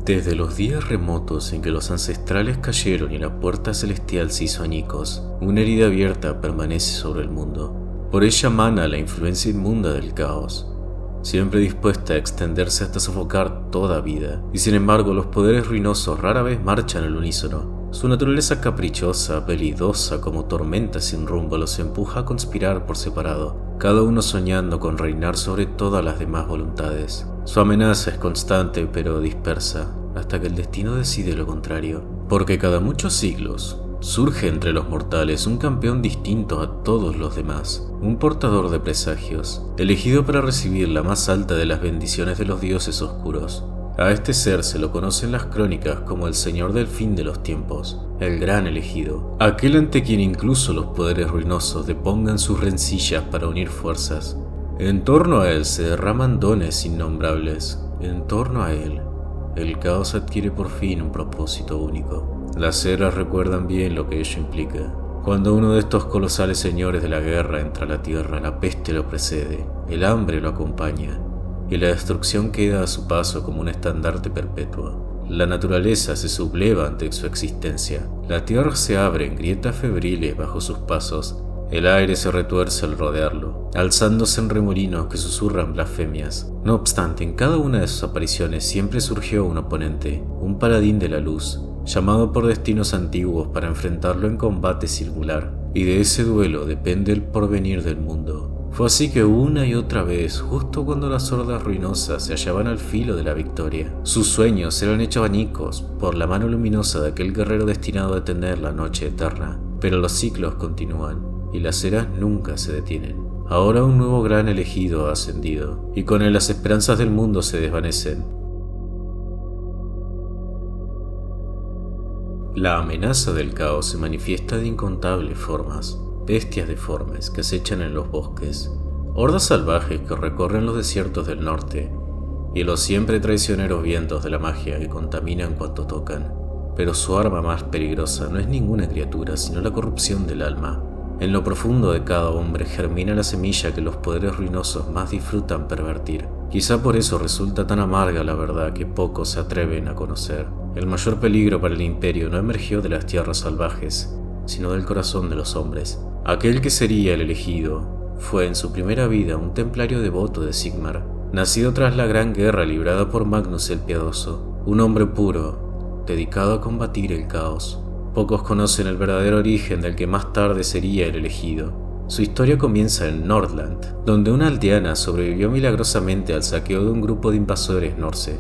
Desde los días remotos en que los ancestrales cayeron y la puerta celestial se hizo añicos, una herida abierta permanece sobre el mundo. Por ella mana la influencia inmunda del caos, siempre dispuesta a extenderse hasta sofocar toda vida. Y sin embargo, los poderes ruinosos rara vez marchan al unísono. Su naturaleza caprichosa, peligrosa como tormenta sin rumbo, los empuja a conspirar por separado, cada uno soñando con reinar sobre todas las demás voluntades. Su amenaza es constante pero dispersa, hasta que el destino decide lo contrario. Porque cada muchos siglos surge entre los mortales un campeón distinto a todos los demás, un portador de presagios, elegido para recibir la más alta de las bendiciones de los dioses oscuros. A este ser se lo conocen las crónicas como el Señor del Fin de los Tiempos, el Gran Elegido, aquel ante quien incluso los poderes ruinosos depongan sus rencillas para unir fuerzas. En torno a él se derraman dones innombrables. En torno a él, el caos adquiere por fin un propósito único. Las eras recuerdan bien lo que ello implica. Cuando uno de estos colosales señores de la guerra entra a la tierra, la peste lo precede, el hambre lo acompaña, y la destrucción queda a su paso como un estandarte perpetuo. La naturaleza se subleva ante su existencia. La tierra se abre en grietas febriles bajo sus pasos. El aire se retuerce al rodearlo, alzándose en remolinos que susurran blasfemias. No obstante, en cada una de sus apariciones siempre surgió un oponente, un paladín de la luz, llamado por destinos antiguos para enfrentarlo en combate singular, y de ese duelo depende el porvenir del mundo. Fue así que una y otra vez, justo cuando las hordas ruinosas se hallaban al filo de la victoria, sus sueños eran hechos añicos por la mano luminosa de aquel guerrero destinado a detener la noche eterna. Pero los ciclos continúan, y las eras nunca se detienen. Ahora un nuevo gran elegido ha ascendido, y con él las esperanzas del mundo se desvanecen. La amenaza del caos se manifiesta de incontables formas. Bestias deformes que acechan en los bosques, hordas salvajes que recorren los desiertos del norte, y los siempre traicioneros vientos de la magia que contaminan cuanto tocan. Pero su arma más peligrosa no es ninguna criatura, sino la corrupción del alma. En lo profundo de cada hombre germina la semilla que los poderes ruinosos más disfrutan pervertir. Quizá por eso resulta tan amarga la verdad que pocos se atreven a conocer. El mayor peligro para el imperio no emergió de las tierras salvajes, sino del corazón de los hombres. Aquel que sería el elegido fue en su primera vida un templario devoto de Sigmar, nacido tras la gran guerra librada por Magnus el Piadoso, un hombre puro, dedicado a combatir el caos. Pocos conocen el verdadero origen del que más tarde sería el elegido. Su historia comienza en Nordland, donde una aldeana sobrevivió milagrosamente al saqueo de un grupo de invasores norse.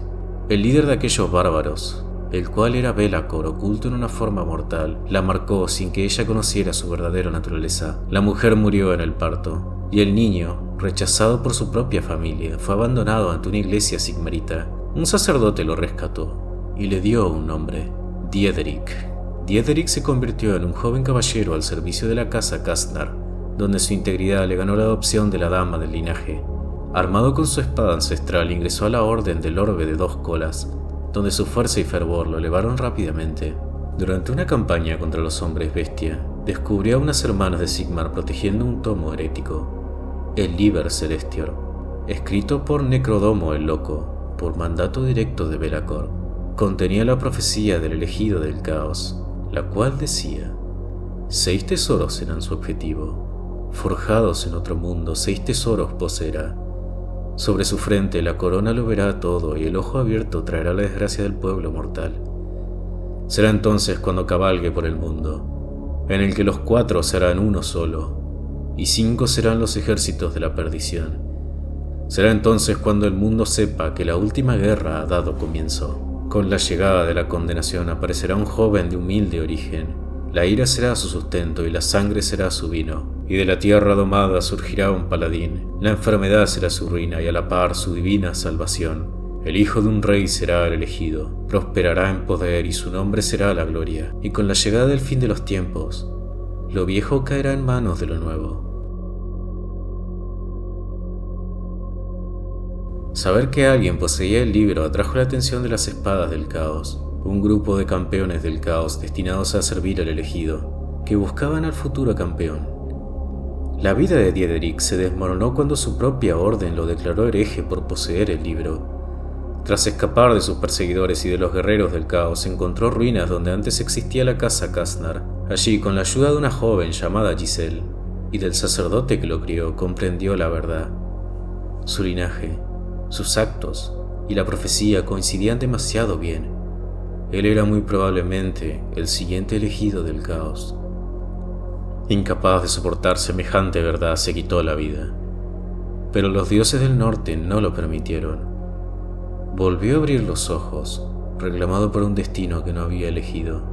El líder de aquellos bárbaros, el cual era Belacor oculto en una forma mortal, la marcó sin que ella conociera su verdadera naturaleza. La mujer murió en el parto, y el niño, rechazado por su propia familia, fue abandonado ante una iglesia sigmarita. Un sacerdote lo rescató y le dio un nombre: Diederik. Diederik se convirtió en un joven caballero al servicio de la casa Kastnar, donde su integridad le ganó la adopción de la dama del linaje. Armado con su espada ancestral, ingresó a la Orden del Orbe de Dos Colas, donde su fuerza y fervor lo elevaron rápidamente. Durante una campaña contra los hombres bestia, descubrió a unas hermanas de Sigmar protegiendo un tomo herético, el Liber Celestior, escrito por Necrodomo el Loco, por mandato directo de Belacor. Contenía la profecía del elegido del caos, la cual decía: 6 tesoros serán su objetivo, forjados en otro mundo 6 tesoros poseerá. Sobre su frente la corona lo verá todo, y el ojo abierto traerá la desgracia del pueblo mortal. Será entonces cuando cabalgue por el mundo, en el que los 4 serán uno solo, y 5 serán los ejércitos de la perdición. Será entonces cuando el mundo sepa que la última guerra ha dado comienzo. Con la llegada de la condenación aparecerá un joven de humilde origen. La ira será su sustento y la sangre será su vino. Y de la tierra domada surgirá un paladín. La enfermedad será su ruina y a la par su divina salvación. El hijo de un rey será el elegido. Prosperará en poder y su nombre será la gloria. Y con la llegada del fin de los tiempos, lo viejo caerá en manos de lo nuevo. Saber que alguien poseía el libro atrajo la atención de las espadas del caos, un grupo de campeones del caos destinados a servir al elegido, que buscaban al futuro campeón. La vida de Diederik se desmoronó cuando su propia orden lo declaró hereje por poseer el libro. Tras escapar de sus perseguidores y de los guerreros del caos, encontró ruinas donde antes existía la casa Kastner. Allí, con la ayuda de una joven llamada Giselle y del sacerdote que lo crió, comprendió la verdad. Su linaje, sus actos y la profecía coincidían demasiado bien. Él era muy probablemente el siguiente elegido del caos. Incapaz de soportar semejante verdad, se quitó la vida. Pero los dioses del norte no lo permitieron. Volvió a abrir los ojos, reclamado por un destino que no había elegido.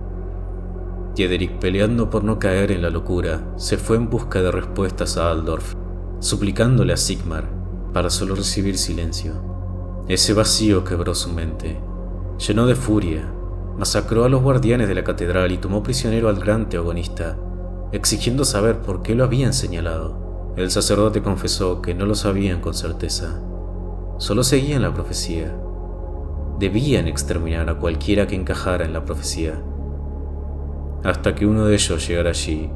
Diederik, peleando por no caer en la locura, se fue en busca de respuestas a Aldorf, suplicándole a Sigmar para solo recibir silencio. Ese vacío quebró su mente. Llenó de furia, masacró a los guardianes de la catedral y tomó prisionero al gran teogonista, exigiendo saber por qué lo habían señalado. El sacerdote confesó que no lo sabían con certeza. Solo seguían la profecía. Debían exterminar a cualquiera que encajara en la profecía, hasta que uno de ellos llegara allí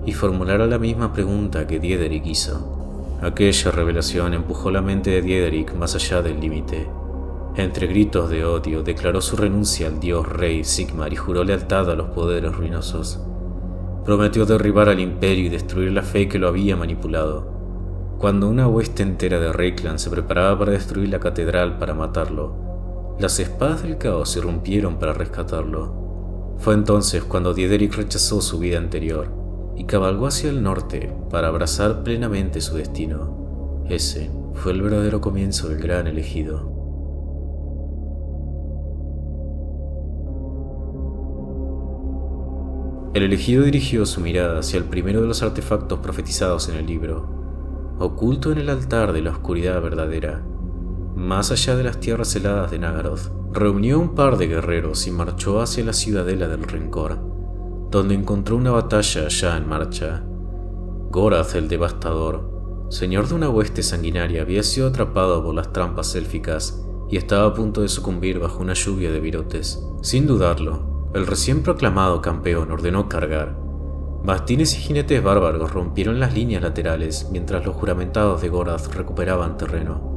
y formulara la misma pregunta que Diederik hizo. Aquella revelación empujó la mente de Diederik más allá del límite. Entre gritos de odio, declaró su renuncia al dios rey Sigmar y juró lealtad a los poderes ruinosos. Prometió derribar al imperio y destruir la fe que lo había manipulado. Cuando una hueste entera de Reikland se preparaba para destruir la catedral para matarlo, las espadas del caos irrumpieron para rescatarlo. Fue entonces cuando Diederik rechazó su vida anterior y cabalgó hacia el norte para abrazar plenamente su destino. Ese fue el verdadero comienzo del gran elegido. El elegido dirigió su mirada hacia el primero de los artefactos profetizados en el libro, oculto en el altar de la oscuridad verdadera. Más allá de las tierras heladas de Nagaroth, reunió un par de guerreros y marchó hacia la ciudadela del rencor, donde encontró una batalla ya en marcha. Gorath el Devastador, señor de una hueste sanguinaria, había sido atrapado por las trampas élficas y estaba a punto de sucumbir bajo una lluvia de virotes. Sin dudarlo, el recién proclamado campeón ordenó cargar. Bastines y jinetes bárbaros rompieron las líneas laterales mientras los juramentados de Gorath recuperaban terreno.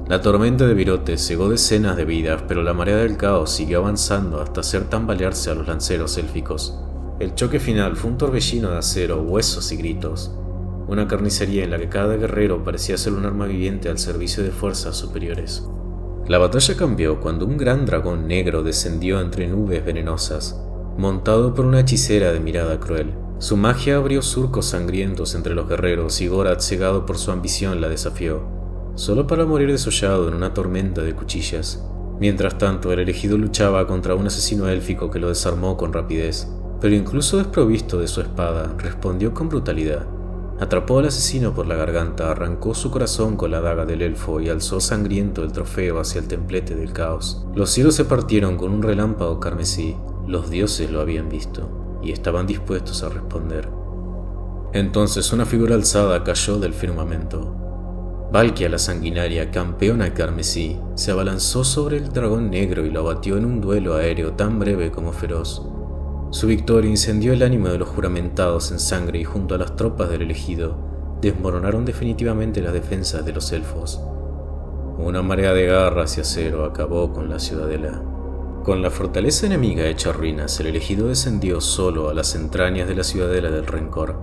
La tormenta de virotes cegó decenas de vidas, pero la marea del caos siguió avanzando hasta hacer tambalearse a los lanceros élficos. El choque final fue un torbellino de acero, huesos y gritos, una carnicería en la que cada guerrero parecía ser un arma viviente al servicio de fuerzas superiores. La batalla cambió cuando un gran dragón negro descendió entre nubes venenosas, montado por una hechicera de mirada cruel. Su magia abrió surcos sangrientos entre los guerreros y Gorath, cegado por su ambición, la desafió, solo para morir desollado en una tormenta de cuchillas. Mientras tanto, el elegido luchaba contra un asesino élfico que lo desarmó con rapidez, pero incluso desprovisto de su espada, respondió con brutalidad. Atrapó al asesino por la garganta, arrancó su corazón con la daga del elfo y alzó sangriento el trofeo hacia el templete del caos. Los cielos se partieron con un relámpago carmesí. Los dioses lo habían visto y estaban dispuestos a responder. Entonces una figura alzada cayó del firmamento. Valkia la sanguinaria, campeona carmesí, se abalanzó sobre el dragón negro y lo abatió en un duelo aéreo tan breve como feroz. Su victoria incendió el ánimo de los juramentados en sangre y junto a las tropas del elegido desmoronaron definitivamente las defensas de los elfos. Una marea de garras y acero acabó con la ciudadela. Con la fortaleza enemiga hecha ruinas, el elegido descendió solo a las entrañas de la ciudadela del rencor.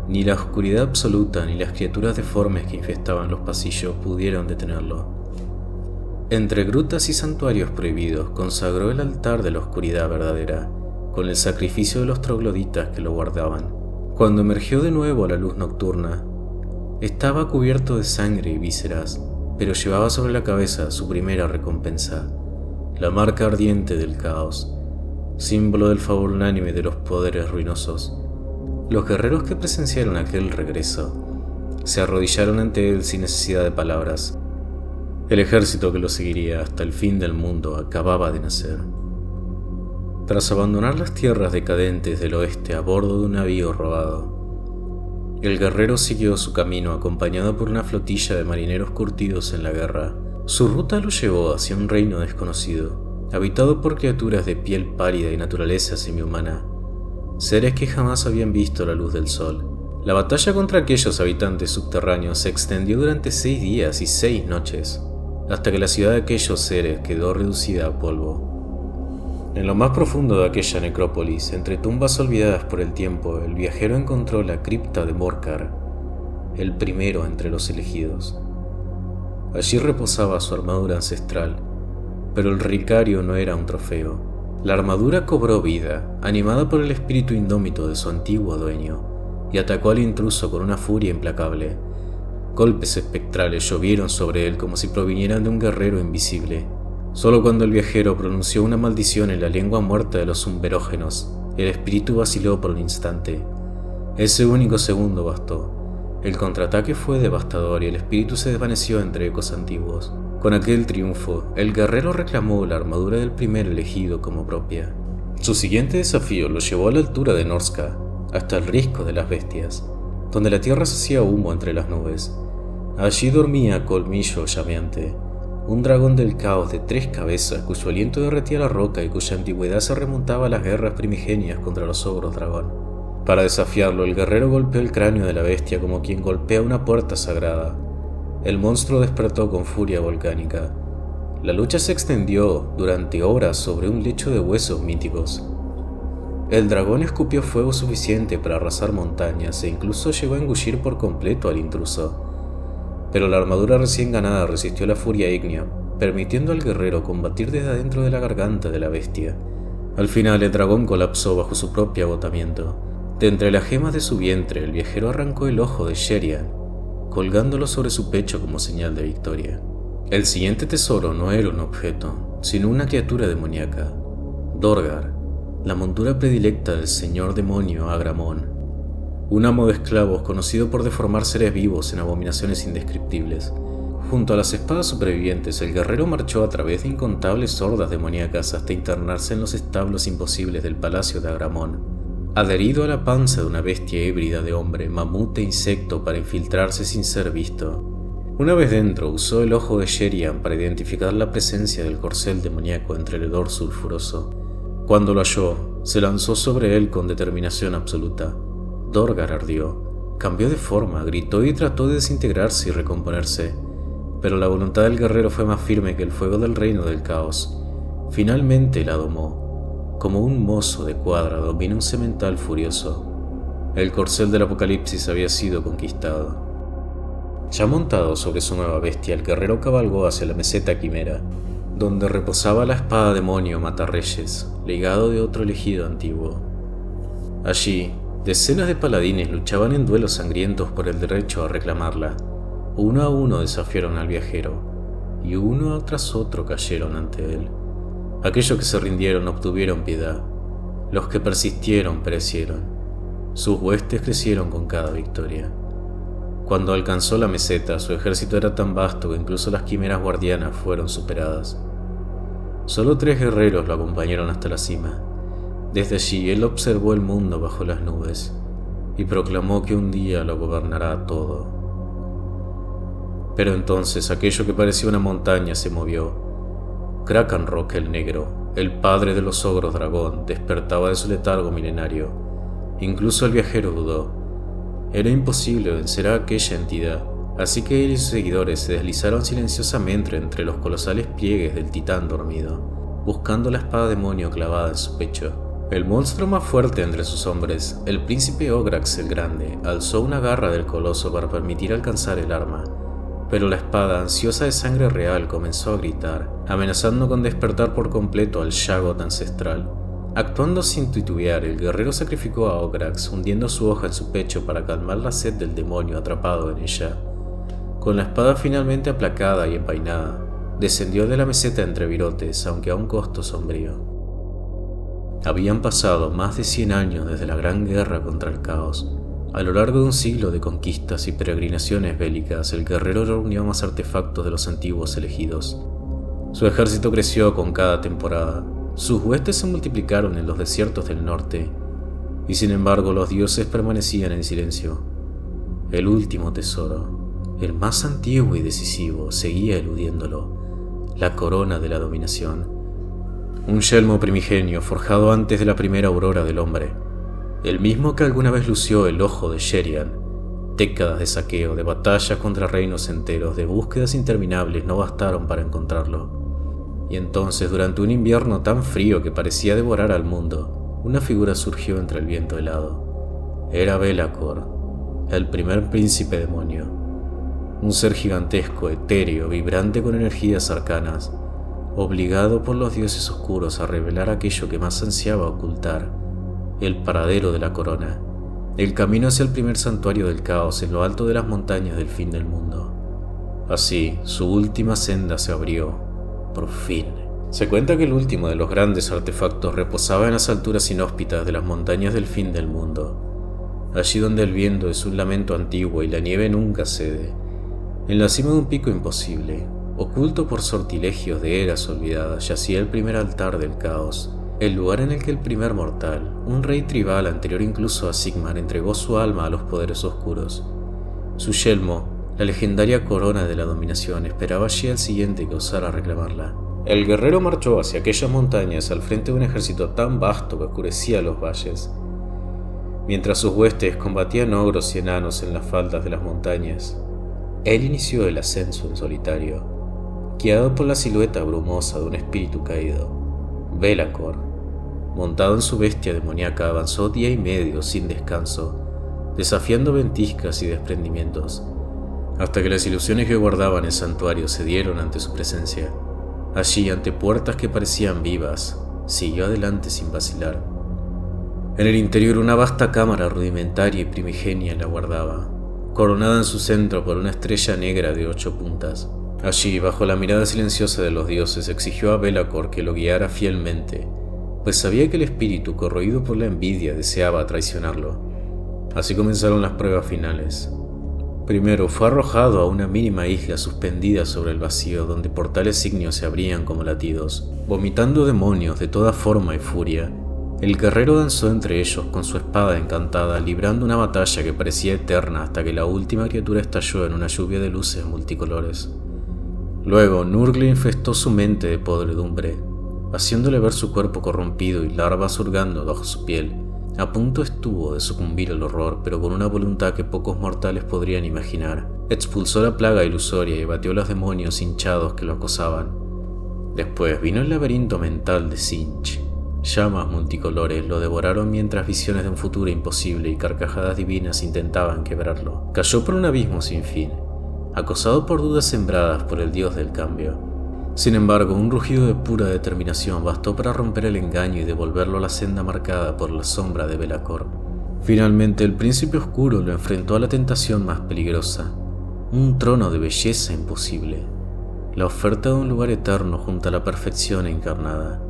Ni la oscuridad absoluta ni las criaturas deformes que infestaban los pasillos pudieron detenerlo. Entre grutas y santuarios prohibidos consagró el altar de la oscuridad verdadera, con el sacrificio de los trogloditas que lo guardaban. Cuando emergió de nuevo a la luz nocturna, estaba cubierto de sangre y vísceras, pero llevaba sobre la cabeza su primera recompensa, la marca ardiente del caos, símbolo del favor unánime de los poderes ruinosos. Los guerreros que presenciaron aquel regreso se arrodillaron ante él sin necesidad de palabras. El ejército que lo seguiría hasta el fin del mundo acababa de nacer. Tras abandonar las tierras decadentes del oeste a bordo de un navío robado, el guerrero siguió su camino acompañado por una flotilla de marineros curtidos en la guerra. Su ruta lo llevó hacia un reino desconocido, habitado por criaturas de piel pálida y naturaleza semihumana, seres que jamás habían visto la luz del sol. La batalla contra aquellos habitantes subterráneos se extendió durante 6 días y 6 noches. hasta que la ciudad de aquellos seres quedó reducida a polvo. En lo más profundo de aquella necrópolis, entre tumbas olvidadas por el tiempo, el viajero encontró la cripta de Morcar, el primero entre los elegidos. Allí reposaba su armadura ancestral, pero el relicario no era un trofeo. La armadura cobró vida, animada por el espíritu indómito de su antiguo dueño, y atacó al intruso con una furia implacable. Golpes espectrales llovieron sobre él como si provinieran de un guerrero invisible. Solo cuando el viajero pronunció una maldición en la lengua muerta de los umberógenos, el espíritu vaciló por un instante. Ese único segundo bastó. El contraataque fue devastador y el espíritu se desvaneció entre ecos antiguos. Con aquel triunfo, el guerrero reclamó la armadura del primer elegido como propia. Su siguiente desafío lo llevó a la altura de Norska, hasta el risco de las bestias, donde la tierra se hacía humo entre las nubes. Allí dormía Colmillo llameante, un dragón del caos de 3 cabezas cuyo aliento derretía la roca y cuya antigüedad se remontaba a las guerras primigenias contra los ogros dragón. Para desafiarlo, el guerrero golpeó el cráneo de la bestia como quien golpea una puerta sagrada. El monstruo despertó con furia volcánica. La lucha se extendió durante horas sobre un lecho de huesos míticos. El dragón escupió fuego suficiente para arrasar montañas e incluso llegó a engullir por completo al intruso. Pero la armadura recién ganada resistió la furia ígnea, permitiendo al guerrero combatir desde adentro de la garganta de la bestia. Al final el dragón colapsó bajo su propio agotamiento. De entre las gemas de su vientre, el viajero arrancó el ojo de Sherian, colgándolo sobre su pecho como señal de victoria. El siguiente tesoro no era un objeto, sino una criatura demoníaca, Dorgar, la montura predilecta del señor demonio Agramón, un amo de esclavos conocido por deformar seres vivos en abominaciones indescriptibles. Junto a las espadas supervivientes, el guerrero marchó a través de incontables hordas demoníacas hasta internarse en los establos imposibles del palacio de Agramón, adherido a la panza de una bestia híbrida de hombre, mamut e insecto para infiltrarse sin ser visto. Una vez dentro, usó el ojo de Sherian para identificar la presencia del corcel demoníaco entre el hedor sulfuroso. Cuando lo halló, se lanzó sobre él con determinación absoluta. Dorgar ardió, cambió de forma, gritó y trató de desintegrarse y recomponerse, pero la voluntad del guerrero fue más firme que el fuego del reino del caos. Finalmente la domó, como un mozo de cuadra domina un semental furioso. El corcel del apocalipsis había sido conquistado. Ya montado sobre su nueva bestia, el guerrero cabalgó hacia la meseta quimera, donde reposaba la espada demonio Matarreyes, legado de otro elegido antiguo. Allí, decenas de paladines luchaban en duelos sangrientos por el derecho a reclamarla. Uno a uno desafiaron al viajero, y uno tras otro cayeron ante él. Aquellos que se rindieron obtuvieron piedad, los que persistieron perecieron. Sus huestes crecieron con cada victoria. Cuando alcanzó la meseta, su ejército era tan vasto que incluso las quimeras guardianas fueron superadas. Solo 3 guerreros lo acompañaron hasta la cima. Desde allí él observó el mundo bajo las nubes y proclamó que un día lo gobernará todo. Pero entonces aquello que parecía una montaña se movió. Krakenrock el Negro, el padre de los ogros dragón, despertaba de su letargo milenario. Incluso el viajero dudó. Era imposible vencer a aquella entidad, así que él y sus seguidores se deslizaron silenciosamente entre los colosales pliegues del titán dormido, buscando la espada demonio clavada en su pecho. El monstruo más fuerte entre sus hombres, el príncipe Ograx el Grande, alzó una garra del coloso para permitir alcanzar el arma, pero la espada, ansiosa de sangre real, comenzó a gritar, amenazando con despertar por completo al Shaggoth ancestral. Actuando sin titubear, el guerrero sacrificó a Ograx, hundiendo su hoja en su pecho para calmar la sed del demonio atrapado en ella. Con la espada finalmente aplacada y empainada, descendió de la meseta entre virotes, aunque a un costo sombrío. Habían pasado más de 100 años desde la gran guerra contra el caos. A lo largo de un siglo de conquistas y peregrinaciones bélicas, el guerrero reunió más artefactos de los antiguos elegidos. Su ejército creció con cada temporada. Sus huestes se multiplicaron en los desiertos del norte, y sin embargo los dioses permanecían en silencio. El último tesoro, el más antiguo y decisivo, seguía eludiéndolo, la corona de la dominación. Un yelmo primigenio forjado antes de la primera aurora del hombre, el mismo que alguna vez lució el ojo de Sherian, Décadas de saqueo, de batallas contra reinos enteros, de búsquedas interminables no bastaron para encontrarlo. Y entonces, durante un invierno tan frío que parecía devorar al mundo, una figura surgió entre el viento helado. Era Be'lakor, el primer príncipe demonio. Un ser gigantesco, etéreo, vibrante con energías arcanas, obligado por los dioses oscuros a revelar aquello que más ansiaba ocultar, el paradero de la corona, el camino hacia el primer santuario del caos en lo alto de las montañas del fin del mundo. Así, su última senda se abrió, por fin. Se cuenta que el último de los grandes artefactos reposaba en las alturas inhóspitas de las montañas del fin del mundo, allí donde el viento es un lamento antiguo y la nieve nunca cede. En la cima de un pico imposible, oculto por sortilegios de eras olvidadas, yacía el primer altar del caos, el lugar en el que el primer mortal, un rey tribal anterior incluso a Sigmar, entregó su alma a los poderes oscuros. Su yelmo, la legendaria corona de la dominación, esperaba allí al siguiente que osara reclamarla. El guerrero marchó hacia aquellas montañas al frente de un ejército tan vasto que oscurecía los valles, mientras sus huestes combatían ogros y enanos en las faldas de las montañas. Él inició el ascenso en solitario, guiado por la silueta brumosa de un espíritu caído. Be'lakor, montado en su bestia demoníaca, avanzó día y medio sin descanso, desafiando ventiscas y desprendimientos, hasta que las ilusiones que guardaban el santuario cedieron ante su presencia. Allí, ante puertas que parecían vivas, siguió adelante sin vacilar. En el interior, una vasta cámara rudimentaria y primigenia la guardaba, coronada en su centro por una estrella negra de 8 puntas. Allí, bajo la mirada silenciosa de los dioses, exigió a Be'lakor que lo guiara fielmente, pues sabía que el espíritu, corroído por la envidia, deseaba traicionarlo. Así comenzaron las pruebas finales. Primero fue arrojado a una mínima isla suspendida sobre el vacío, donde portales ígneos se abrían como latidos. Vomitando demonios de toda forma y furia, el guerrero danzó entre ellos con su espada encantada, librando una batalla que parecía eterna hasta que la última criatura estalló en una lluvia de luces multicolores. Luego, Nurgle infestó su mente de podredumbre, haciéndole ver su cuerpo corrompido y larvas hurgando bajo su piel. A punto estuvo de sucumbir al horror, pero con una voluntad que pocos mortales podrían imaginar, expulsó la plaga ilusoria y batió a los demonios hinchados que lo acosaban. Después vino el laberinto mental de Tzeentch. Llamas multicolores lo devoraron mientras visiones de un futuro imposible y carcajadas divinas intentaban quebrarlo. Cayó por un abismo sin fin, acosado por dudas sembradas por el dios del cambio. Sin embargo, un rugido de pura determinación bastó para romper el engaño y devolverlo a la senda marcada por la sombra de Be'lakor. Finalmente, el príncipe oscuro lo enfrentó a la tentación más peligrosa, un trono de belleza imposible, la oferta de un lugar eterno junto a la perfección encarnada.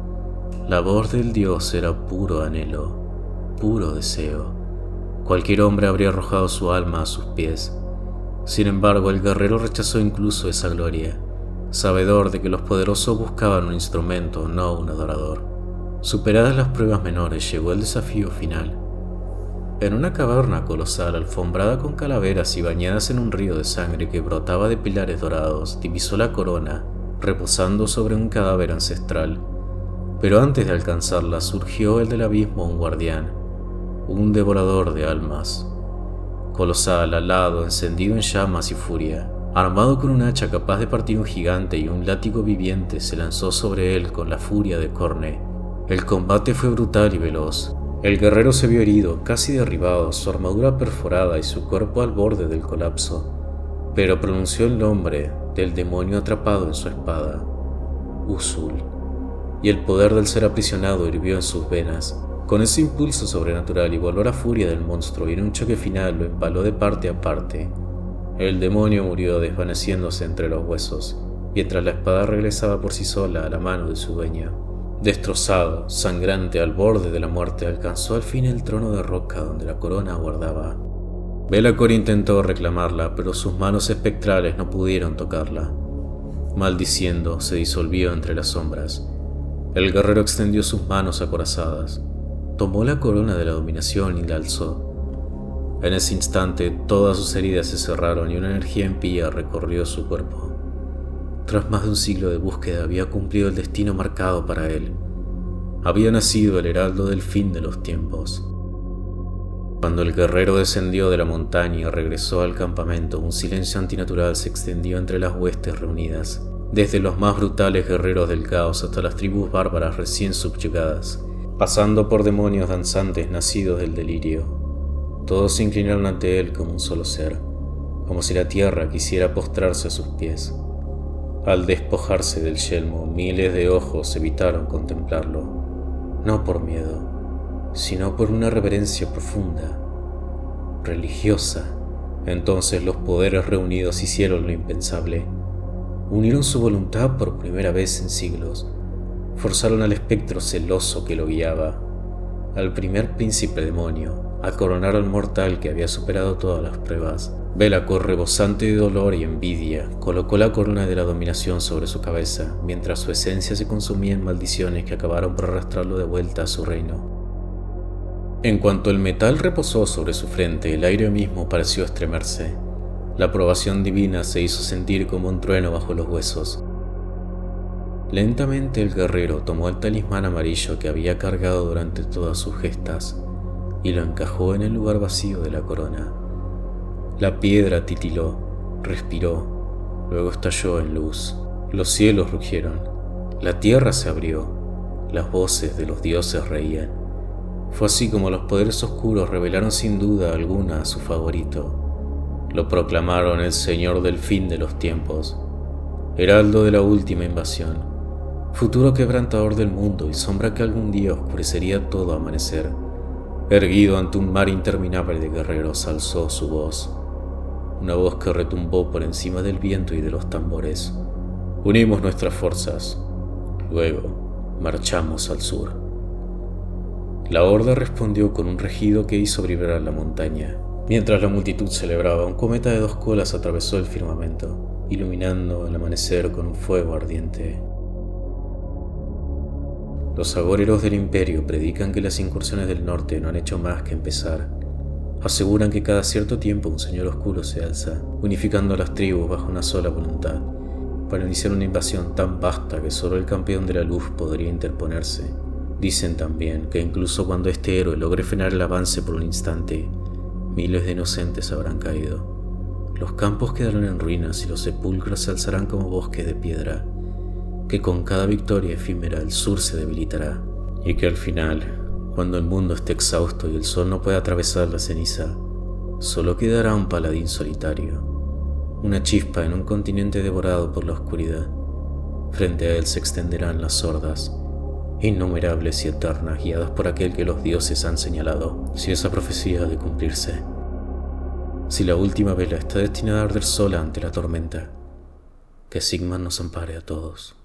La voz del dios era puro anhelo, puro deseo. Cualquier hombre habría arrojado su alma a sus pies. Sin embargo, el guerrero rechazó incluso esa gloria, sabedor de que los poderosos buscaban un instrumento, no un adorador. Superadas las pruebas menores, llegó el desafío final. En una caverna colosal, alfombrada con calaveras y bañadas en un río de sangre que brotaba de pilares dorados, divisó la corona, reposando sobre un cadáver ancestral. Pero antes de alcanzarla, surgió el del abismo un guardián, un devorador de almas. Colosal, alado, encendido en llamas y furia, armado con un hacha capaz de partir un gigante y un látigo viviente, se lanzó sobre él con la furia de Khorne. El combate fue brutal y veloz. El guerrero se vio herido, casi derribado, su armadura perforada y su cuerpo al borde del colapso, pero pronunció el nombre del demonio atrapado en su espada, Usul, y el poder del ser aprisionado hirvió en sus venas. Con ese impulso sobrenatural y voló la furia del monstruo y en un choque final lo empaló de parte a parte. El demonio murió desvaneciéndose entre los huesos, mientras la espada regresaba por sí sola a la mano de su dueño. Destrozado, sangrante, al borde de la muerte, alcanzó al fin el trono de roca donde la corona aguardaba. Be'lakor intentó reclamarla, pero sus manos espectrales no pudieron tocarla. Maldiciendo, se disolvió entre las sombras. El guerrero extendió sus manos acorazadas, tomó la corona de la dominación y la alzó. En ese instante, todas sus heridas se cerraron y una energía impía recorrió su cuerpo. Tras más de un siglo de búsqueda, había cumplido el destino marcado para él. Había nacido el heraldo del fin de los tiempos. Cuando el guerrero descendió de la montaña y regresó al campamento, un silencio antinatural se extendió entre las huestes reunidas, desde los más brutales guerreros del caos hasta las tribus bárbaras recién subyugadas, pasando por demonios danzantes nacidos del delirio. Todos se inclinaron ante él como un solo ser, como si la tierra quisiera postrarse a sus pies. Al despojarse del yelmo, miles de ojos evitaron contemplarlo, no por miedo, sino por una reverencia profunda, religiosa. Entonces los poderes reunidos hicieron lo impensable. Unieron su voluntad por primera vez en siglos. Forzaron al espectro celoso que lo guiaba, al primer príncipe demonio, a coronar al mortal que había superado todas las pruebas. Belacor, rebosante de dolor y envidia, colocó la corona de la dominación sobre su cabeza, mientras su esencia se consumía en maldiciones que acabaron por arrastrarlo de vuelta a su reino. En cuanto el metal reposó sobre su frente, el aire mismo pareció estremerse. La aprobación divina se hizo sentir como un trueno bajo los huesos. Lentamente el guerrero tomó el talismán amarillo que había cargado durante todas sus gestas y lo encajó en el lugar vacío de la corona. La piedra titiló, respiró, luego estalló en luz. Los cielos rugieron, la tierra se abrió, las voces de los dioses reían. Fue así como los poderes oscuros revelaron sin duda alguna a su favorito. Lo proclamaron el señor del fin de los tiempos, heraldo de la última invasión, futuro quebrantador del mundo y sombra que algún día oscurecería todo amanecer. Erguido ante un mar interminable de guerreros, alzó su voz, una voz que retumbó por encima del viento y de los tambores. Unimos nuestras fuerzas, luego marchamos al sur. La horda respondió con un rugido que hizo vibrar la montaña. Mientras la multitud celebraba, un cometa de 2 colas atravesó el firmamento, iluminando el amanecer con un fuego ardiente. Los agoreros del imperio predican que las incursiones del norte no han hecho más que empezar. Aseguran que cada cierto tiempo un señor oscuro se alza, unificando a las tribus bajo una sola voluntad, para iniciar una invasión tan vasta que solo el campeón de la luz podría interponerse. Dicen también que incluso cuando este héroe logre frenar el avance por un instante, miles de inocentes habrán caído. Los campos quedarán en ruinas y los sepulcros se alzarán como bosques de piedra, que con cada victoria efímera el sur se debilitará, y que al final, cuando el mundo esté exhausto y el sol no pueda atravesar la ceniza, solo quedará un paladín solitario, una chispa en un continente devorado por la oscuridad. Frente a él se extenderán las hordas, innumerables y eternas, guiadas por aquel que los dioses han señalado. Si esa profecía ha de cumplirse, si la última vela está destinada a arder sola ante la tormenta, que Sigmar nos ampare a todos.